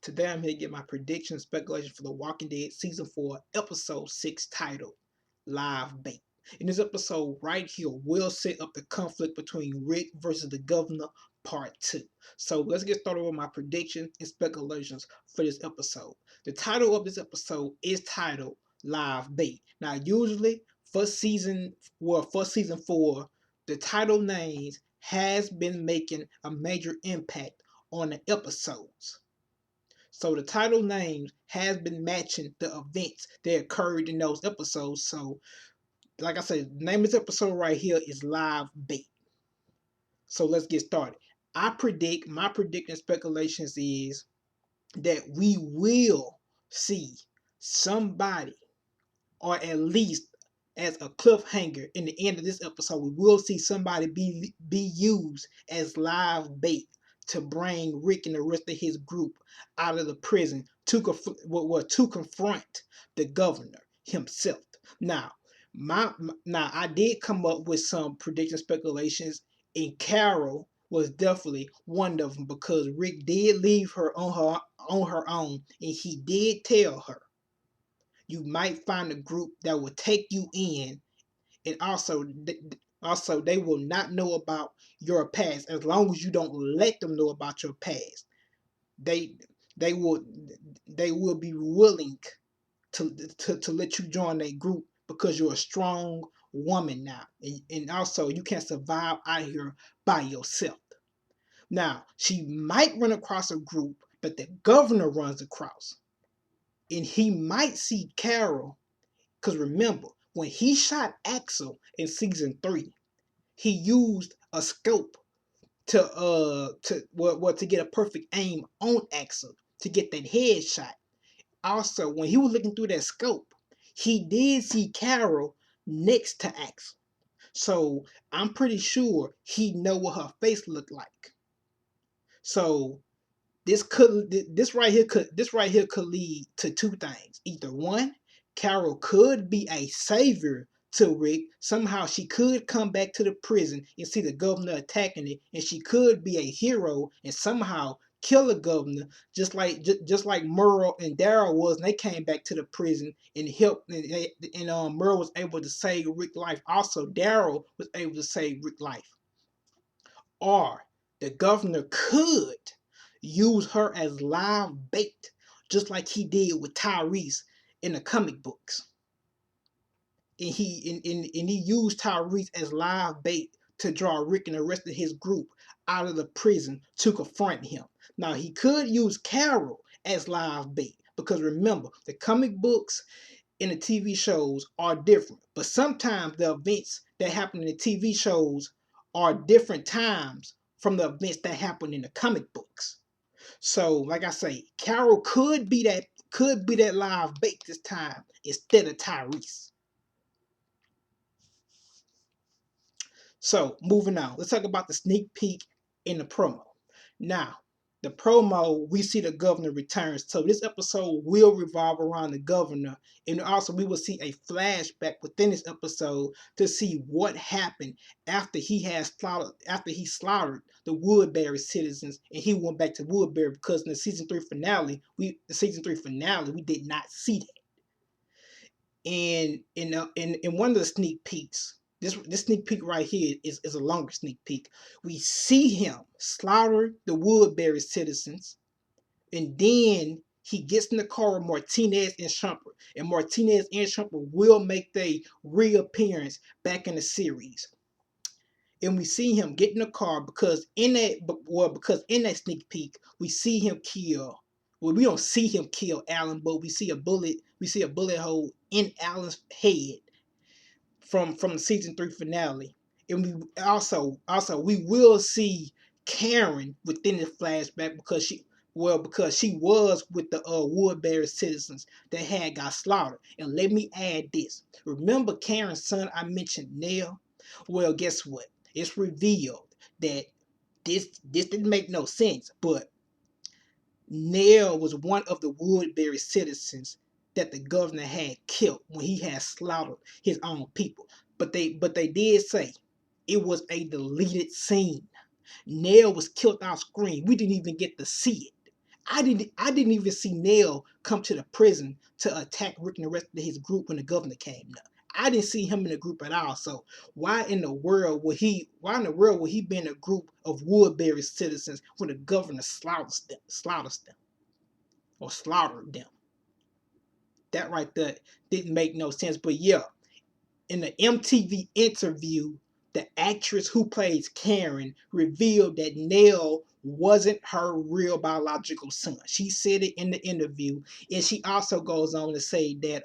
Today I'm here to get my prediction and speculation for The Walking Dead Season 4, Episode 6, titled Live Bait. In this episode right here, we'll set up the conflict between Rick versus the Governor, Part 2. So let's get started with my predictions and speculations for this episode. The title of this episode is titled Live Bait. Now usually for season 4, the title names has been making a major impact on the episodes. So the title names has been matching the events that occurred in those episodes. So, like I said, the name of this episode right here is Live Bait. So let's get started. My prediction speculations is that we will see somebody, or at least as a cliffhanger in the end of this episode, we will see somebody be used as live bait to bring Rick and the rest of his group out of the prison to confront the governor himself. Now, I did come up with some prediction speculations, and Carol was definitely one of them because Rick did leave her on her own, and he did tell her you might find a group that will take you in, and also they will not know about your past as long as you don't let them know about your past. They they will they will be willing to let you join a group because you're a strong woman now, and also you can't survive out here by yourself. Now she might run across a group that the governor runs across, and he might see Carol. Because remember, when he shot Axel in season 3, he used a scope to get a perfect aim on Axel to get that headshot. Also, when he was looking through that scope, he did see Carol next to Axel. So I'm pretty sure he know what her face looked like. So this right here could lead to two things. Either one, Carol could be a savior to Rick. Somehow she could come back to the prison and see the governor attacking it, and she could be a hero and somehow kill the governor, just like Merle and Daryl was, and they came back to the prison and helped, and Merle was able to save Rick's life. Also, Daryl was able to save Rick's life. Or the governor could use her as live bait, just like he did with Tyrese in the comic books. And he used Tyrese as live bait to draw Rick and the rest of his group out of the prison to confront him. Now he could use Carol as live bait because remember, the comic books and the TV shows are different. But sometimes the events that happen in the TV shows are different times from the events that happen in the comic books. So, like I say, Carol could be that live bait this time instead of Tyrese. So, moving on, let's talk about the sneak peek in the promo. Now, the promo, we see the governor returns. So this episode will revolve around the governor, and also we will see a flashback within this episode to see what happened after he slaughtered the Woodbury citizens, and he went back to Woodbury because in the season 3 finale, we did not see that. And in one of the sneak peeks, this sneak peek right here is a longer sneak peek. We see him slaughter the Woodbury citizens, and then he gets in the car with Martinez and Shumpert, and Martinez and Shumpert will make their reappearance back in the series. And we see him get in the car because in that sneak peek we see him kill. Well, we don't see him kill Alan, but we see a bullet hole in Alan's head from the season 3 finale. And we also we will see Karen within the flashback because she was with the Woodbury citizens that had got slaughtered. And let me add this. Remember Karen's son I mentioned, Neil? Well, guess what? It's revealed that this didn't make no sense, but Nell was one of the Woodbury citizens that the governor had killed when he had slaughtered his own people. But they did say it was a deleted scene. Nell was killed off screen. We didn't even get to see it. I didn't even see Nell come to the prison to attack Rick and the rest of his group when the governor came up. I didn't see him in the group at all. So why in the world would he be in a group of Woodbury citizens when the governor slaughters them or slaughtered them? That right there didn't make no sense. But yeah, in the MTV interview, the actress who plays Karen revealed that Nell wasn't her real biological son. She said it in the interview, and she also goes on to say that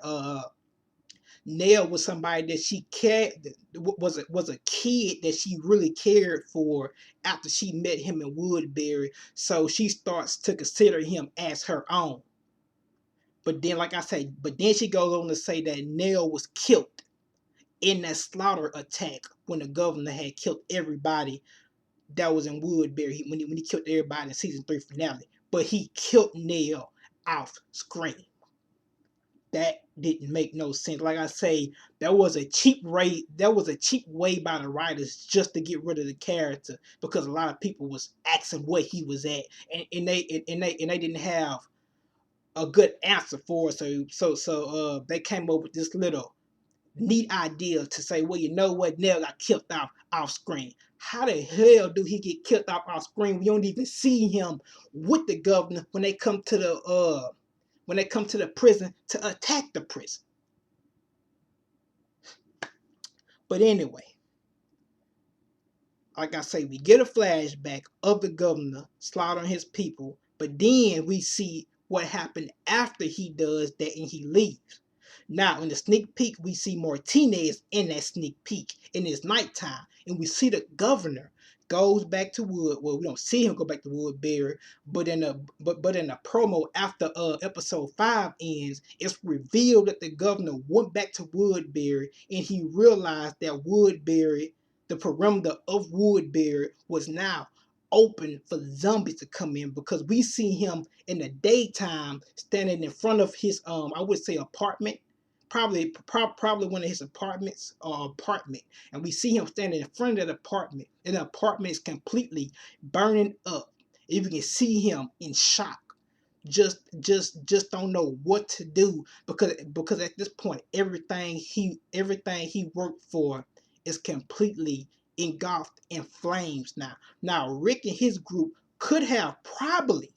Nell was somebody that she cared was a kid that she really cared for after she met him in Woodbury. So she starts to consider him as her own. But then, like I say, but then she goes on to say that Nell was killed in that slaughter attack when the governor had killed everybody that was in Woodbury when he killed everybody in the season 3 finale. But he killed Nell off screen. That didn't make no sense. Like I say, that was a cheap way by the writers just to get rid of the character, because a lot of people was asking what he was at, and they didn't have a good answer for it. So they came up with this little neat idea to say, well, you know what, Nell got killed off screen. How the hell do he get killed off screen? We don't even see him with the governor when they come to the prison to attack the prison. But anyway, like I say, we get a flashback of the governor slaughtering his people, but then we see what happened after he does that and he leaves. Now, in the sneak peek, we see Martinez in that sneak peek, and it's nighttime, and we see the governor goes back to Wood. Well, we don't see him go back to Woodbury, but in a promo after episode 5 ends, it's revealed that the governor went back to Woodbury, and he realized that Woodbury, the perimeter of Woodbury, was now open for zombies to come in, because we see him in the daytime standing in front of his I would say apartment, probably one of his apartments or apartment, and we see him standing in front of the apartment, and the apartment is completely burning up. And you can see him in shock, just don't know what to do, because at this point everything he worked for is completely engulfed in flames now. Now Rick and his group could have probably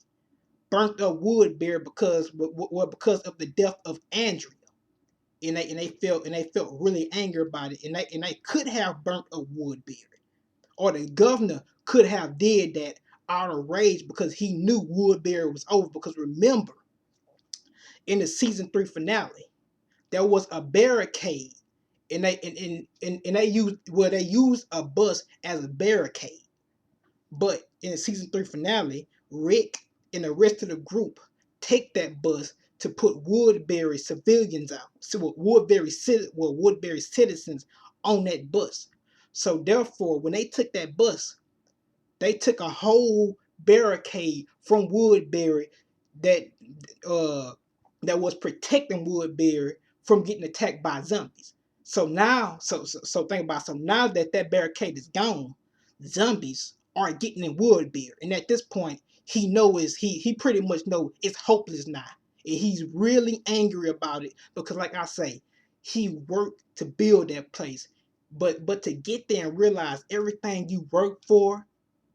burnt up Woodbury because of the death of Andrea, and they felt really angry about it, and they could have burnt up Woodbury, or the governor could have did that out of rage because he knew Woodbury was over. Because remember, in the season 3 finale, there was a barricade, and they used a bus as a barricade. But in the season 3 finale, Rick and the rest of the group take that bus to put Woodbury civilians out. So Woodbury citizens on that bus. So therefore, when they took that bus, they took a whole barricade from Woodbury that uh that was protecting Woodbury from getting attacked by zombies. So now, so think about it. So now that barricade is gone, zombies aren't getting in Woodbury, and at this point, he pretty much know it's hopeless now, and he's really angry about it because, like I say, he worked to build that place, but to get there and realize everything you worked for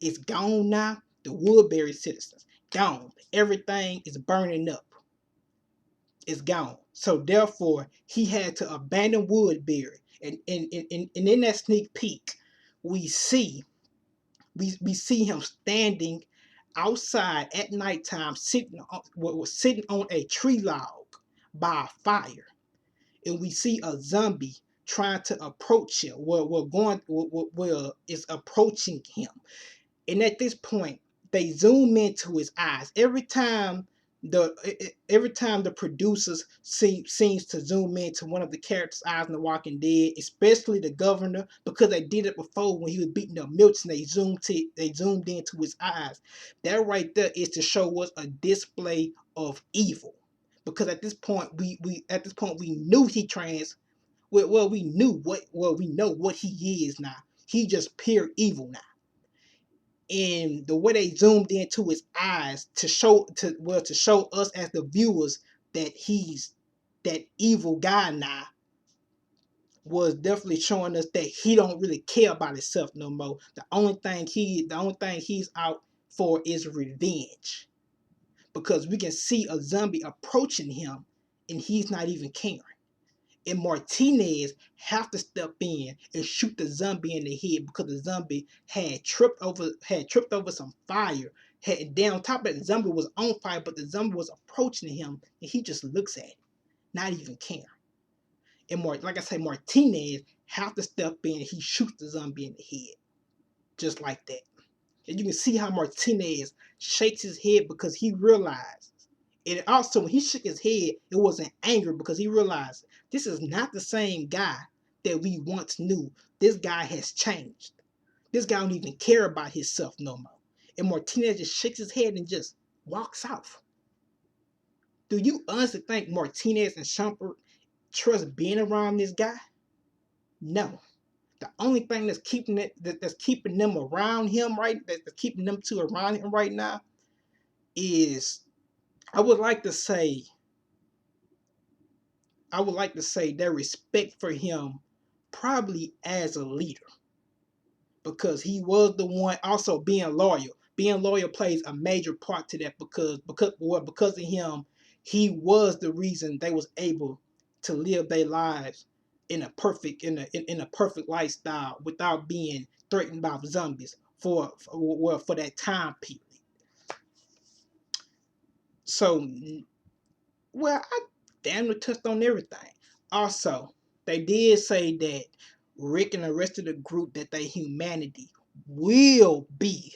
is gone now. The Woodbury citizens gone. Everything is burning up. It's gone. So therefore, he had to abandon Woodbury. And in that sneak peek, we see him standing outside at nighttime, sitting on a tree log by a fire, and we see a zombie trying to approach him. Is approaching him. And at this point, they zoom into his eyes. Every time the producers seems to zoom into one of the characters' eyes in The Walking Dead, especially the governor, because they did it before when he was beating up Milton. They zoomed into his eyes. That right there is to show us a display of evil. Because at this point we knew he trans. Well, we know what he is now. He just pure evil now. And the way they zoomed into his eyes to show us as the viewers that he's that evil guy now was definitely showing us that he don't really care about himself no more. The only thing he's out for is revenge. Because we can see a zombie approaching him and he's not even caring. And Martinez have to step in and shoot the zombie in the head because the zombie had tripped over some fire. On top of it, the zombie was on fire, but the zombie was approaching him and he just looks at it, not even caring. And like I say, Martinez have to step in and he shoots the zombie in the head. Just like that. And you can see how Martinez shakes his head because he realized. And also, when he shook his head, it wasn't anger because he realized this is not the same guy that we once knew. This guy has changed. This guy don't even care about himself no more. And Martinez just shakes his head and just walks off. Do you honestly think Martinez and Shumpert trust being around this guy? No. The only thing that's keeping them around him that's keeping them two around him right now is I would like to say their respect for him probably as a leader. Because he was the one also being loyal. Being loyal plays a major part to that because of him, he was the reason they was able to live their lives in a perfect lifestyle without being threatened by zombies for that time period. So, well, I damn near touched on everything. Also, they did say that Rick and the rest of the group that their humanity will be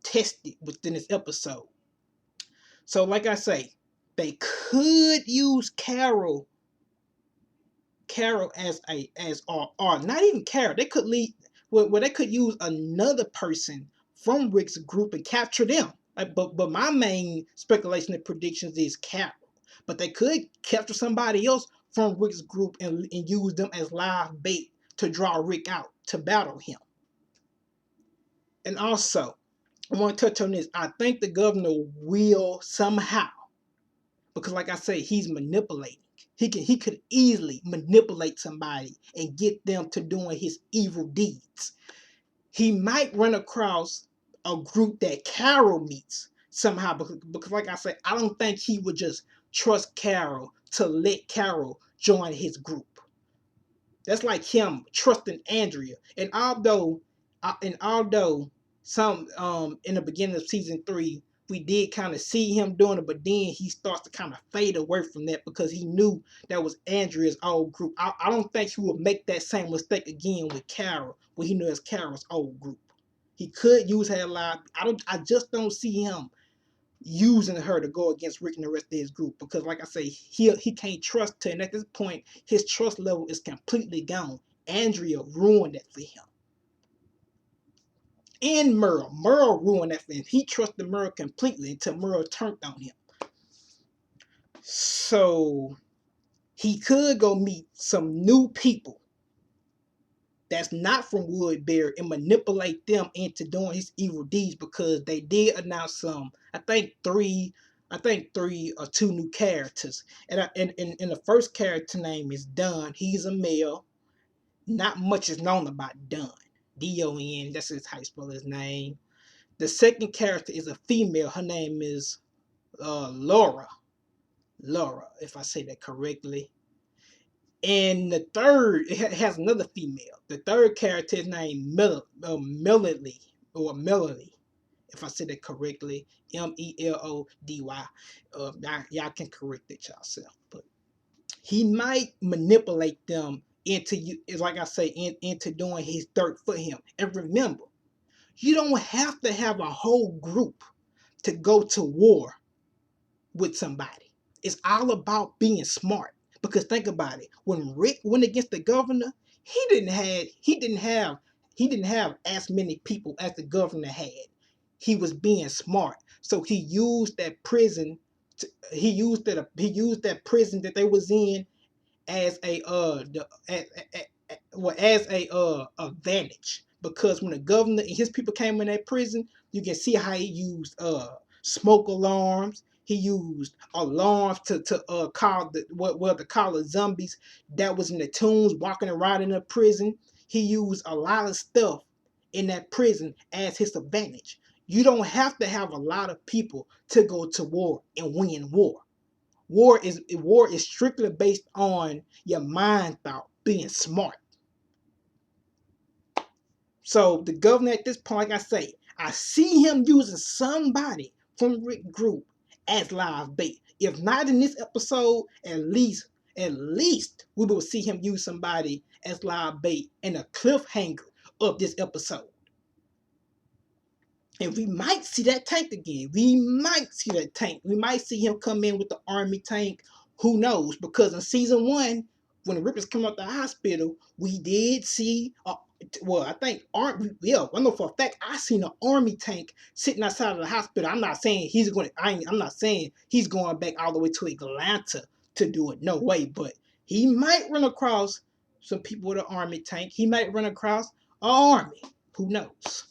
tested within this episode. So, like I say, they could use Carol or not even Carol. They could they could use another person from Rick's group and capture them. But my main speculation and predictions is Carol. But they could capture somebody else from Rick's group and use them as live bait to draw Rick out to battle him. And also, I want to touch on this. I think the governor will somehow, because like I say, he's manipulating. He could easily manipulate somebody and get them to doing his evil deeds. He might run across a group that Carol meets somehow because like I said, I don't think he would just trust Carol to let Carol join his group. That's like him trusting Andrea. And although some in the beginning of season 3 we did kind of see him doing it, but then he starts to kind of fade away from that because he knew that was Andrea's old group. I don't think he would make that same mistake again with Carol when he knew it's Carol's old group. He could use her a lot. I just don't see him using her to go against Rick and the rest of his group because, like I say, he can't trust her, and at this point, his trust level is completely gone. Andrea ruined that for him. And Merle ruined that for him. He trusted Merle completely until Merle turned on him. So he could go meet some new people that's not from Woodbury and manipulate them into doing his evil deeds because they did announce some. I think three or two new characters. And the first character name is Dunn. He's a male. Not much is known about Dunn. D-O-N. That's how you spell his name. The second character is a female. Her name is Laura. Laura, if I say that correctly. And the third, it has another female. The third character is named Melody, if I said that correctly. Melody. Y'all can correct it yourself. But he might manipulate them into, like I say, into doing his dirt for him. And remember, you don't have to have a whole group to go to war with somebody. It's all about being smart. Because think about it, when Rick went against the governor, he didn't have as many people as the governor had. He was being smart, so he used that prison. He used that prison that they was in as a advantage because when the governor and his people came in that prison, you can see how he used smoke alarms. He used alarms to call to call the zombies that was in the tombs walking around in the prison. He used a lot of stuff in that prison as his advantage. You don't have to have a lot of people to go to war and win war. War is strictly based on your mind thought, being smart. So the governor at this point, like I say, I see him using somebody from Rick Group as live bait. If not in this episode, at least we will see him use somebody as live bait in a cliffhanger of this episode. And we might see that tank again. We might see that tank. We might see him come in with the army tank. Who knows? Because in season 1, when the Rippers come out the hospital, we did see I think I know for a fact I seen an army tank sitting outside of the hospital. I'm not saying I'm not saying he's going back all the way to Atlanta to do it. No way. But he might run across some people with an army tank. He might run across an army. Who knows?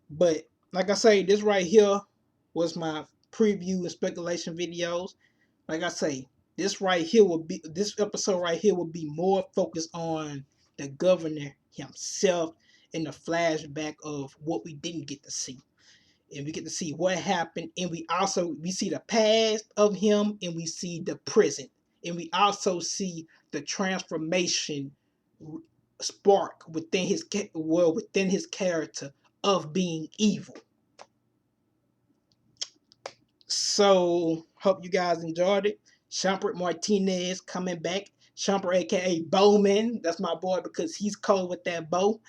But like I say, this right here was my preview and speculation videos. Like I say, this episode right here will be more focused on the governor himself and the flashback of what we didn't get to see. And we get to see what happened, and we see the past of him, and we see the present, and we also see the transformation spark within his character of being evil. So hope you guys enjoyed it. Shumpert Martinez coming back. Shumpert aka Bowman. That's my boy because he's cold with that bow.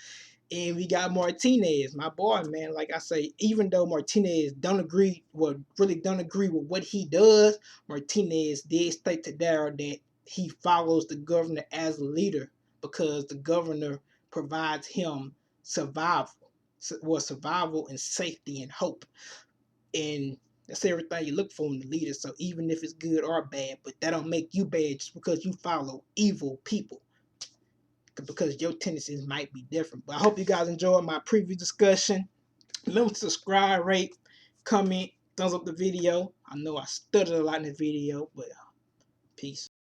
And we got Martinez, my boy, man. Like I say, even though Martinez don't agree with what he does, Martinez did state to Daryl that he follows the governor as a leader because the governor provides him survival and safety and hope. And that's everything you look for in the leader. So even if it's good or bad, but that don't make you bad just because you follow evil people, because your tendencies might be different. But I hope you guys enjoyed my preview discussion. Remember to subscribe, rate, comment, thumbs up the video. I know I stuttered a lot in the video, but peace.